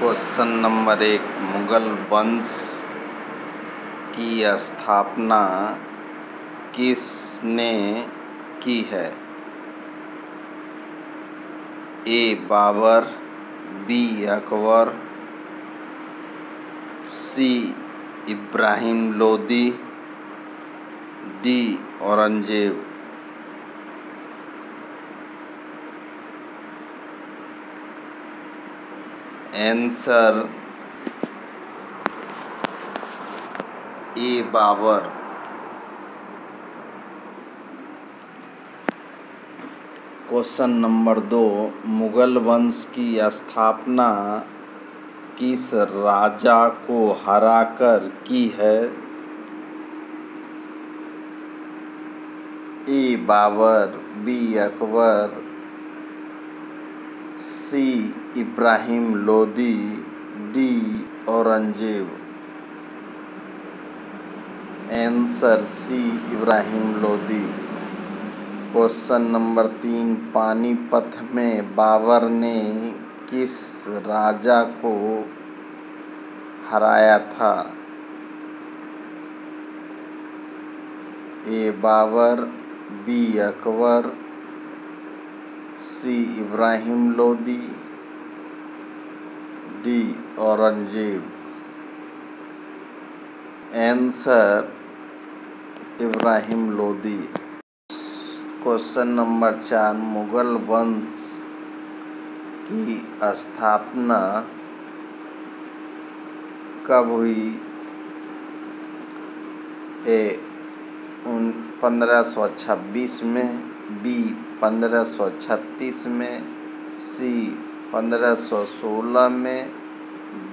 Question number 1, Mughal वंश की स्थापना किसने की है? A. Babur, B. Akbar, C. Ibrahim Lodi, D. Aurangzeb. Answer A. Babur. Question number 2, Mughal वंश की स्थापना किस राजा को हराकर की है? A. Babur, B. Akbar, C. Ibrahim Lodi, D. Aurangzeb. Answer C. Ibrahim Lodi. Question number 3, Panipat में बाबर ने किस राजा को हराया था? A. Babur, B. Akbar, C. Ibrahim Lodi, D. Aurangzeb. Answer Ibrahim Lodi. Question number 4, Mughal वंश की स्थापना कब हुई? ए. 1526 में, बी. 1536 में, सी. 1516 में,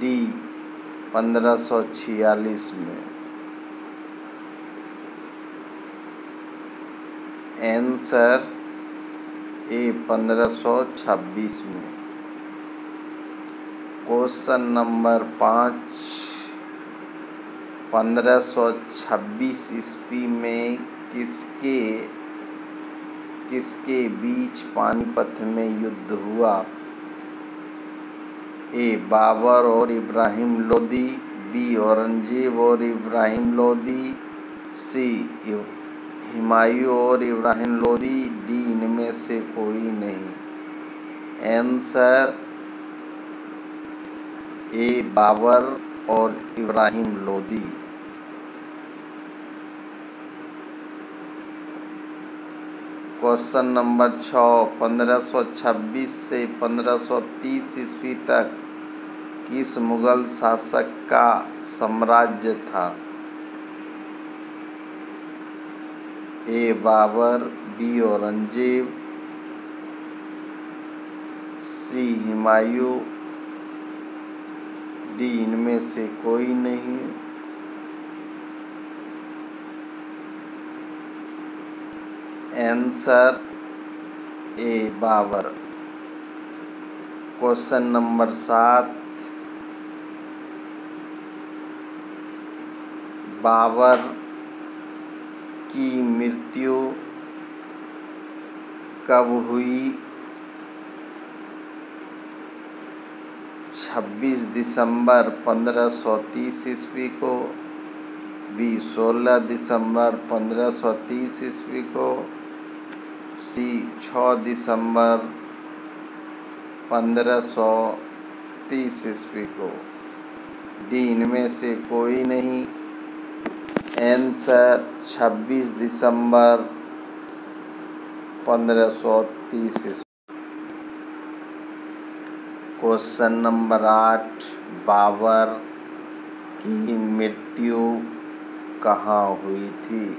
डी. 1546 में। Answer A. 1526 में। क्वेश्चन नंबर 5, 1526 ईस्वी में किसके बीच पानीपत में युद्ध हुआ? ए. बाबर और इब्राहिम लोदी, बी. औरंगजेब और इब्राहिम लोदी, सी. हुमायूं और इब्राहिम लोदी, डी. इनमें से कोई नहीं। Answer A. बाबर और इब्राहिम लोदी। क्वेश्चन नंबर 6, 1526 से 1530 ईस्वी तक किस मुगल शासक का साम्राज्य था? A. Babur, B. Aurangzeb, C. Humayun, D. इनमें से कोई नहीं। Answer A. Babur. Question number 7, Babur की मृत्यु कब हुई? 26 दिसंबर 1530 ईस्वी को, बी. 16 दिसंबर 1530 ईस्वी को, सी. 6 दिसंबर 1530 ईस्वी को, डी. इनमें से कोई नहीं। आंसर 26 दिसंबर 1530 ईस्वी। क्वेश्चन नंबर 8, बाबर की मृत्यु कहाँ हुई थी?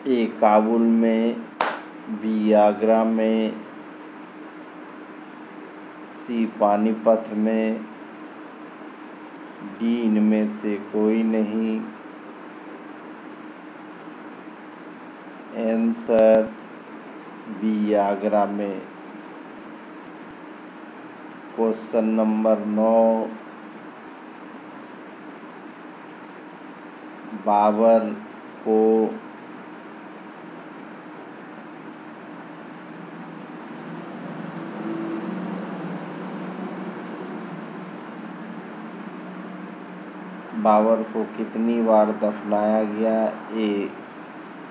ए. काबुल में, बी. आगरा में, सी. पानीपत में, डी. इनमें से कोई नहीं। Answer B. आगरा में। क्वेश्चन नंबर 9, बाबर को बाबर को कितनी बार दफनाया गया? ए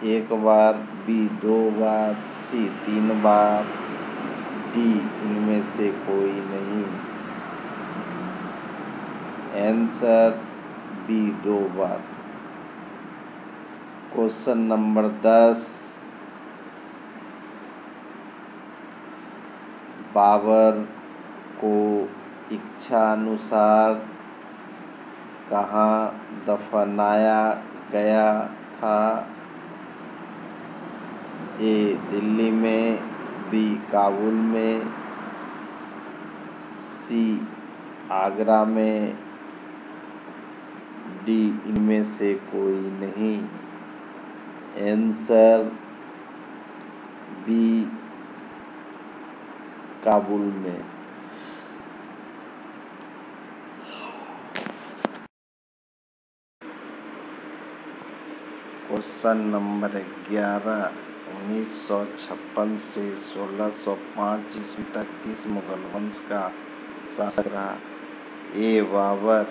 1 बार, बी 2 बार, सी 3 बार, डी इनमें से कोई नहीं। आंसर बी 2 बार। क्वेश्चन नंबर 10, बाबर को इच्छानुसार कहाँ दफनाया गया था? ए दिल्ली में, बी काबुल में, सी आगरा में, डी इनमें से कोई नहीं। आंसर बी काबुल में। क्वेश्चन नंबर 11, 1956 से 1605 ईस्वी तक किस मुगल वंश का शासक रहा? A Babur,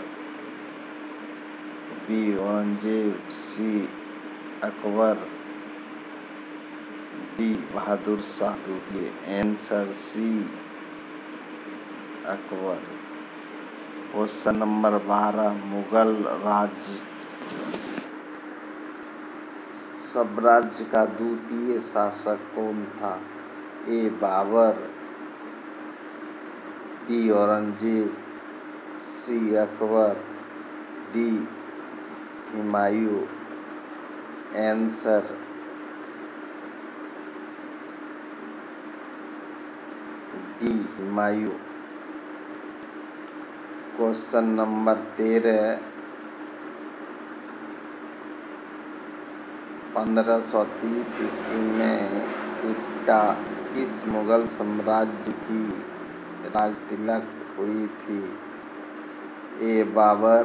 B Aurangzeb, C Akbar, D Bahadur Shah द्वितीय। Answer C Akbar. Question number 12, Mughal साम्राज्य का द्वितीय शासक कौन था? A Babur, B Aurangzeb, C Akbar, D Humayun. Answer D Humayun. Question number 13, 1530 ईस्वी में किस मुगल साम्राज्य की राजतिलक हुई थी? A Babur,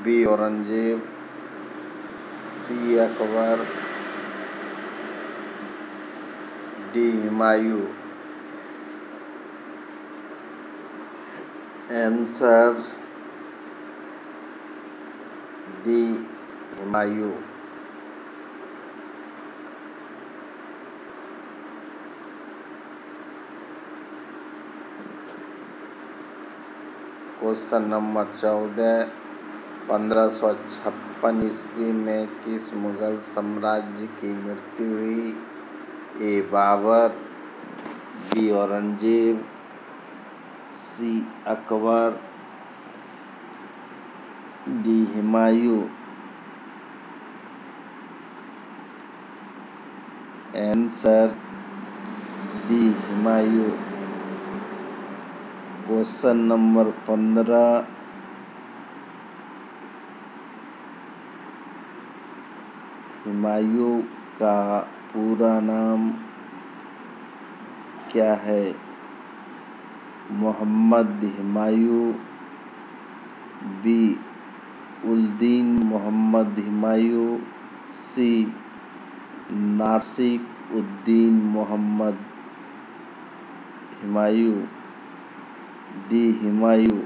B Aurangzeb, C Akbar, D Humayun. Answer D Humayun. Question number 14, 1556 ईस्वी में किस मुगल साम्राज्य की मृत्यु हुई? A Babur, B Aurangzeb, C Akbar, D Humayun. Answer D Humayun. Question number 15, Humayun का पूरा नाम क्या है? Mohammad Humayun, B ul-Din Mohammad Humayun, C Nasir-ud-Din Mohammad Humayun, D Humayun.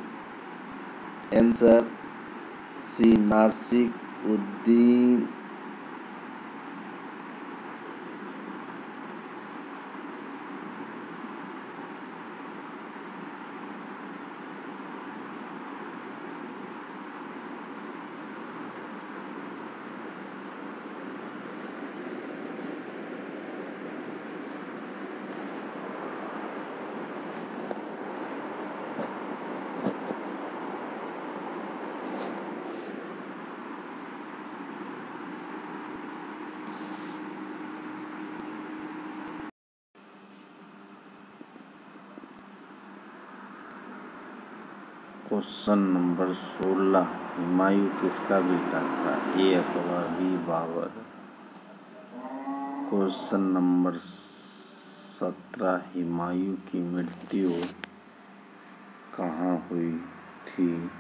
Answer C Nasir-ud-Din. Question number 16, Humayun किसका बेटा था? A Akbar, B Babur. Question number 17, Humayun की मृत्यु कहाँ हुई थी?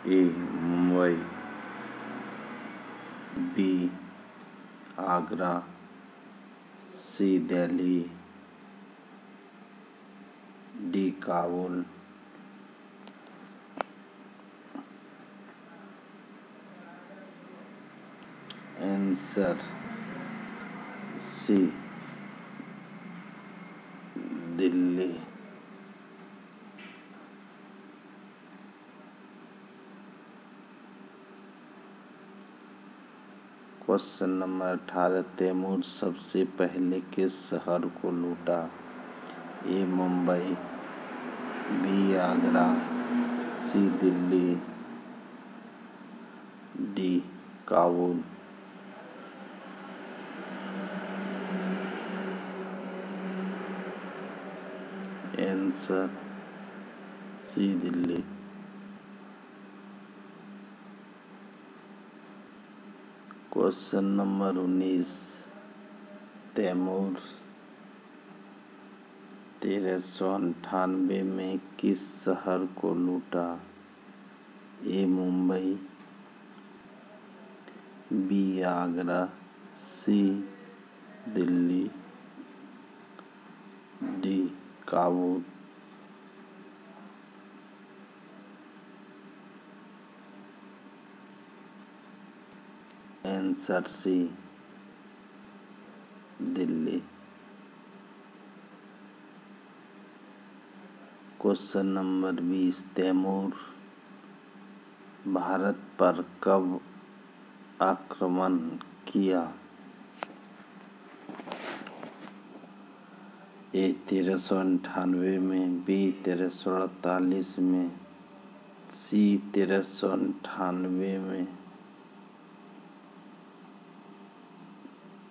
A Mumbai, B Agra, C Delhi, D Kabul. Answer C Delhi. Question number 18, Timur सबसे पहले किस शहर को लूटा? A Mumbai, B Agra, C Delhi, D Kabul. Answer C Delhi. Question number 19, Timur 1398 में किस शहर को लूटा? A Mumbai, B Agra, C Delhi, D Kabul. Answer C Delhi. Question number 20, Timur Bharat पर कब आक्रमण किया? ए 1398 में, बी 1348 में, सी 1398 में,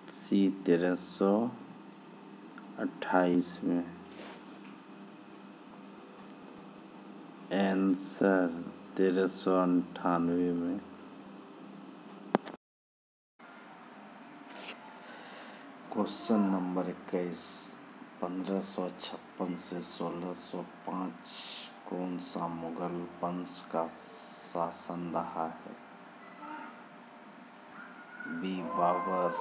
सी 1328 में। आंसर 1398 में। क्वेश्चन नंबर 21, 1556 से 1605 कौन सा मुगल वंश का शासन रहा है? B Babur,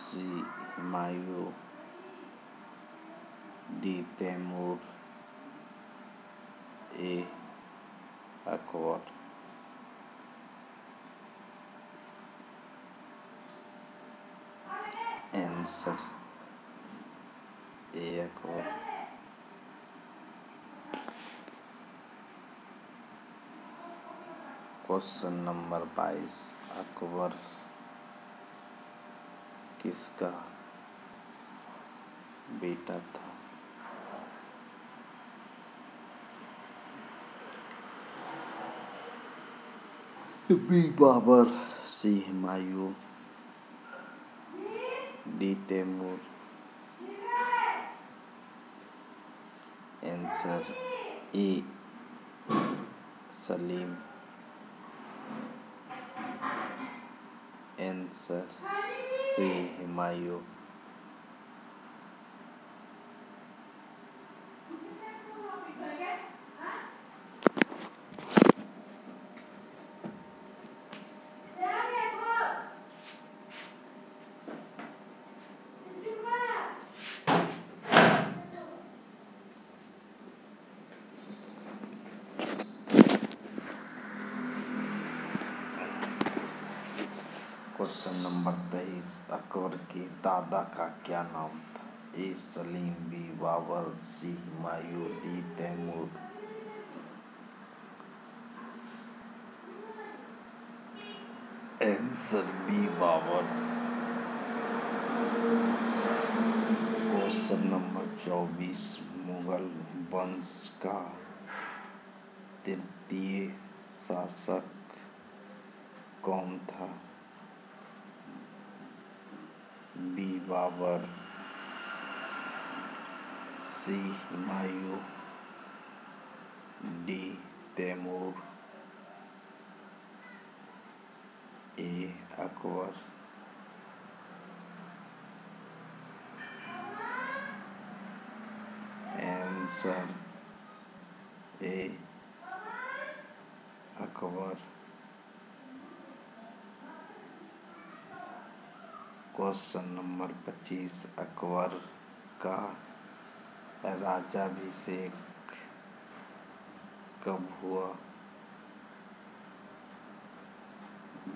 C Humayun, D Timur, A Akbar. Answer A Akbar. Question number 22, Akbar किसका बेटा था? B Babur, C Humayun, D Timur. Answer A Salim. Answer C Humayun. Question number 23, Akbar के दादा का क्या नाम था? A Salim, B Babur, C Humayun, D Timur. Answer B Babur. Question number 24, Mughal वंश का तृतीय शासक कौन था? B Babur, C Humayun, D Timur, A Akbar. Answer A Akbar. Question number 25, Akbar का राज्याभिषेक कब हुआ?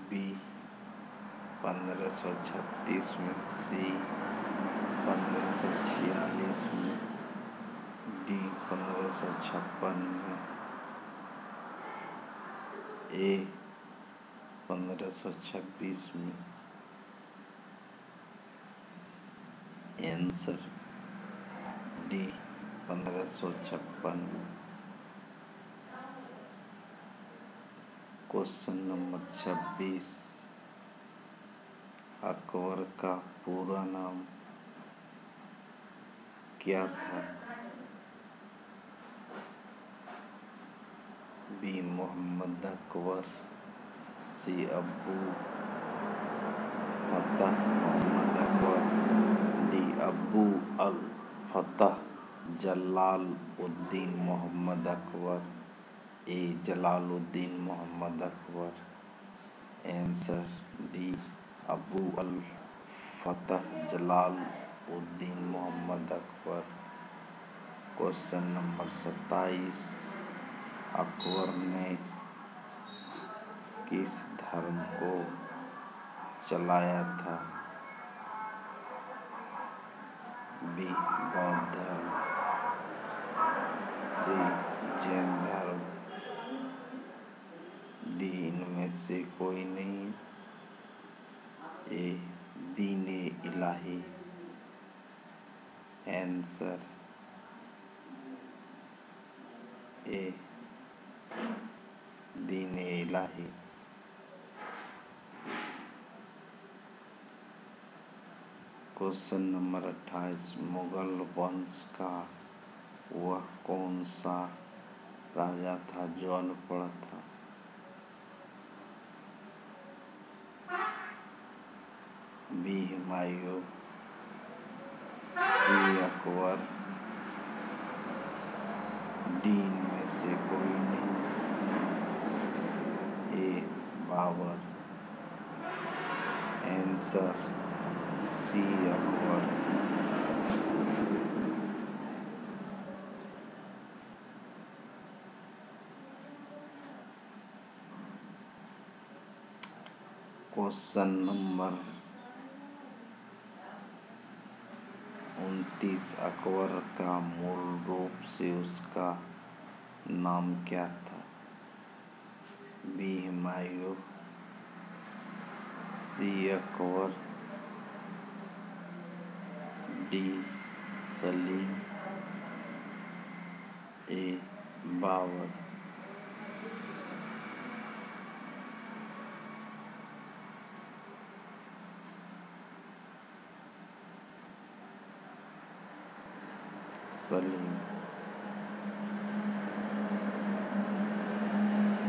बी 1536 में, सी 1546 में, डी 1556 में, ए 1526 में। Answer D 1556। Question number 26, Akbar का पूरा नाम क्या था? बी मोहम्मद अकबर, सी अबू फतह मोहम्मद अकबर, डी अबू अल फतह जलालुद्दीन मोहम्मद अकबर, ए जलालुद्दीन मोहम्मद अकबर। आंसर डी अबू अल फतह जलालुद्दीन मोहम्मद अकबर। क्वेश्चन नंबर 27, अकबर ने किस धर्म को चलाया था? बी बौद्ध धर्म, सी जैन धर्म, डी इनमें से कोई नहीं, A Din-i Ilahi. Answer A Din-i Ilahi. Question number 28, Mughal वंश का वह कौन सा राजा था जो अनपढ़ था? B Humayun, C Akbar, D इनमें से कोई नहीं, A Babur. Answer C Akbar. Question number 29, Akbar का मूल रूप से उसका नाम क्या था? B Humayun, C Akbar, D Salim, A Babur. Salim.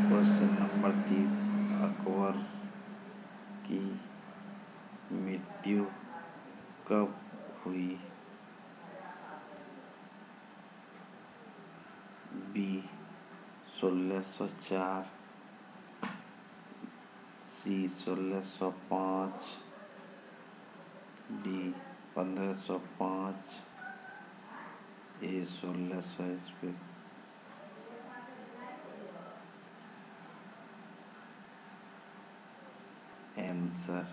Question number 30, Akbar की मृत्यु कब हुई? बी 1604, सी 1605, डी 1505, ए 1600 ईस्वी। आंसर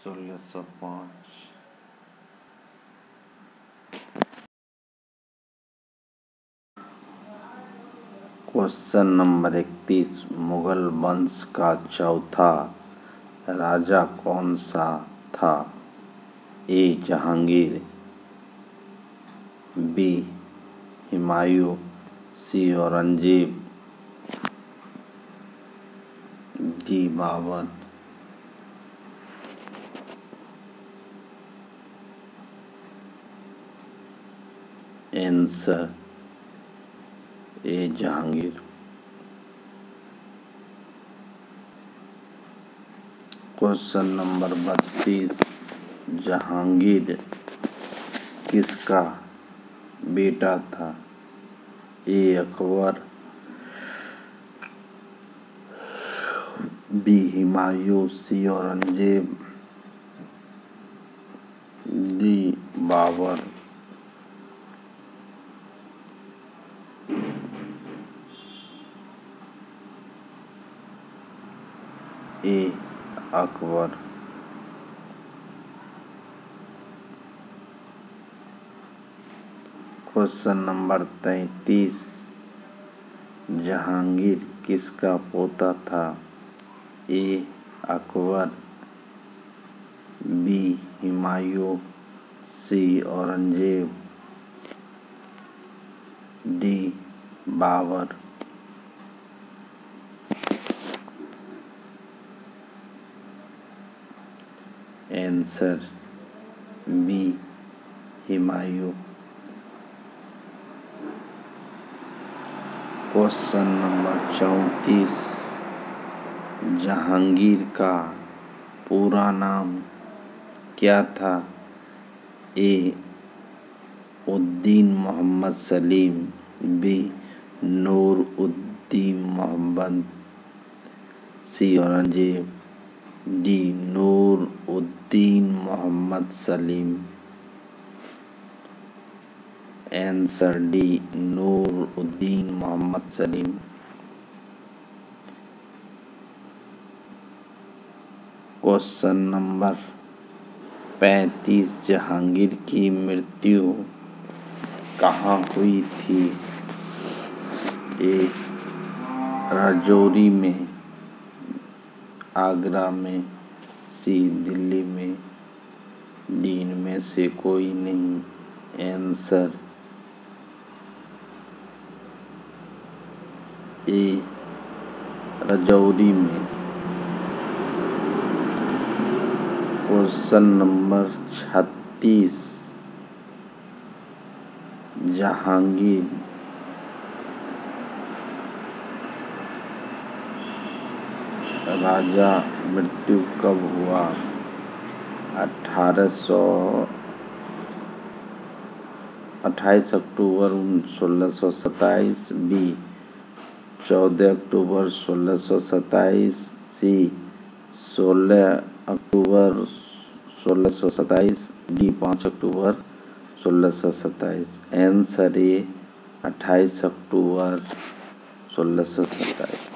1605। क्वेश्चन नंबर 31, मुगल वंश का चौथा राजा कौन सा था? A Jahangir, B Humayun, C Aurangzeb, D Babur. Answer A Jahangir. Question number 32, Jahangir किसका बेटा था? A Akbar, B Humayun, C Aurangzeb, D Babur. A Akbar. Question number 33, Jahangir किसका पोता था? A Akbar, B Humayun, C Aurangzeb, D Babur. Answer B Humayun. Question number 34, Jahangir का पूरा नाम क्या था? A Uddin Mohammad Salim, B Nur Uddin Mohammad, C Aurangzeb, D Noor Uddin Mohammad Salim. Answer D Noor Uddin Mohammad Salim. Question number 35, Jahangir की मृत्यु कहाँ हुई थी? ए राजौरी में, आगरा में, सी दिल्ली में, डी इनमें से कोई नहीं। आंसर ए राजौरी में। क्वेश्चन नंबर 36, जहांगीर राजा मृत्यु कब हुआ? 28 October 1627, B 14 October 1627, C 16 October 1627, D 5 October 1627। Answer A 28 October 1627।